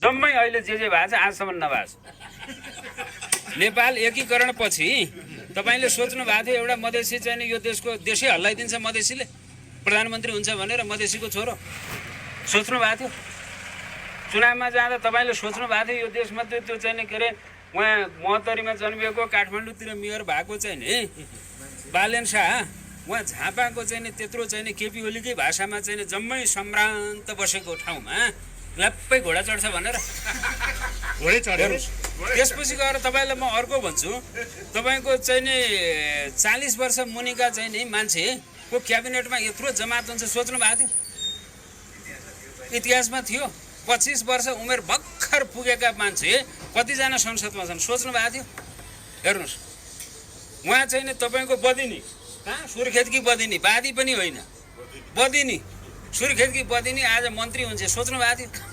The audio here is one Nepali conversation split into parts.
जम्मै अहिले जे भएको छ आजसम्म नभएको छ। नेपाल एकीकरण पछि तपाईँले सोच्नु भएको थियो एउटा मधेसी चाहिँ यो देशै हल्लाइदिन्छ मधेसीले प्रधानमन्त्री हुन्छ भनेर, मधेसीको छोरो सोच्नु भएको थियो? चुनावमा जाँदा तपाईँले सोच्नु भएको थियो यो देशमध्ये त्यो चाहिँ के अरे उहाँ 72मा जन्मिएको काठमाडौँतिर मेयर भएको चाहिँ नि बालेन शाह, उहाँ झापाको चाहिँ नि त्यत्रो चाहिँ नि केपी ओलीकै भाषामा चाहिँ जम्मै सम्भ्रान्त बसेको ठाउँमा ल्याप्पै घोडा चढ्छ भनेर घोडै चढ्यो। त्यसपछि गएर तपाईँलाई म अर्को भन्छु, तपाईँको चाहिँ नि 40 वर्ष मुनिका चाहिँ नि मान्छेको क्याबिनेटमा यत्रो जमात हुन्छ सोच्नु भएको थियो? इतिहासमा थियो? 25 वर्ष उमेर भर्खर पुगेका मान्छे कतिजना संसदमा छन् सोच्नु भएको थियो? हेर्नुहोस्, उहाँ चाहिँ नि तपाईँको बदिनी कहाँ सुर्खेतकी बदिनी, बादी पनि होइन बदिनी, सुर्खेतकी बदिनी आज मन्त्री हुन्छ सोच्नु भएको थियो?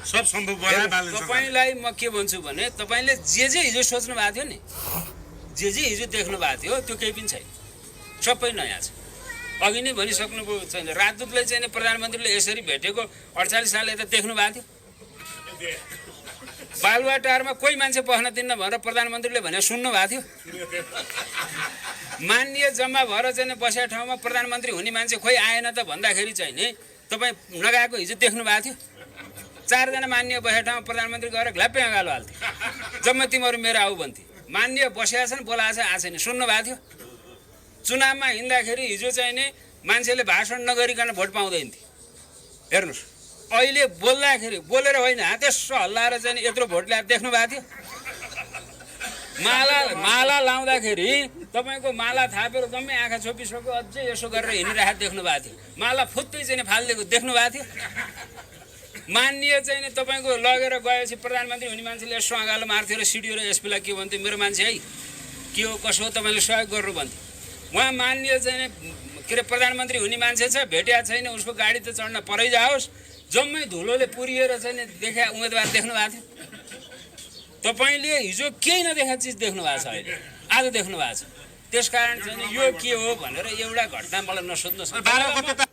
सब सम्भव भयो। तपाईँलाई म के भन्छु भने तपाईँले जे हिजो सोच्नु भएको थियो नि, जे हिजो देख्नु भएको थियो त्यो केही पनि छैन, सबै नयाँ छ। अघि नै भनिसक्नुभयो छैन, राजदूतलाई चाहिँ प्रधानमन्त्रीले यसरी भेटेको 48 साल यता देख्नु भएको थियो? बालुवाटारमा कोही मान्छे बस्न दिन्न भनेर प्रधानमन्त्रीले भने सुन्नु भएको थियो? मान्य जम्मा भएर चाहिँ बसेको ठाउँमा प्रधानमन्त्री हुने मान्छे खोइ आएन त भन्दाखेरि चाहिँ नि तपाईँ नगएको हिजो देख्नु भएको थियो? 4 जना मान्य बसेको ठाउँमा प्रधानमन्त्री गएर घ्ल्याप्पै अँगालो हाल्थे, जम्मै तिमीहरू मेरो आऊ भन्थे। मान्य बसेका छन्, बोलाएको छ, आएको छैन, सुन्नु भएको थियो? चुनावमा हिँड्दाखेरि हिजो चाहिँ नि मान्छेले भाषण नगरिकन भोट पाउँदैन थिए। हेर्नुहोस्, अहिले बोल्दाखेरि बोलेर होइन त्यसो हल्लाएर चाहिँ यत्रो भोट ल्याएर देख्नु भएको थियो? माला लाउँदाखेरि तपाईँको माला थापेर जम्मै आँखा छोपिसक्यो, अझै यसो गरेर हिँडिरहेको देख्नु भएको थियो। माला फुत्तै चाहिँ फालिदिएको देख्नु भएको थियो? मान्य चाहिँ नि तपाईँको लगेर गएपछि प्रधानमन्त्री हुने मान्छेले यसो अँगालो मार्थ्यो र सिडिओ र एसपीलाई के भन्थ्यो, मेरो मान्छे है के हो कसो हो तपाईँले सहयोग गर्नु भन्थ्यो। उहाँ मान्य चाहिँ के अरे प्रधानमन्त्री हुने मान्छे छ, भेटिया छैन, उसको गाडी त चढ्न परै जाओस्, जम्मै धुलोले पुरिएर चाहिँ देखा उम्मेदवार देख्नु भएको थियो? तपाईँले हिजो केही नदेखा चिज देख्नु भएको छ, अहिले आज देख्नु भएको छ। त्यसकारण चाहिँ यो के हो भनेर एउटा घटना मलाई नसोध्नुहोस्। 12 गते त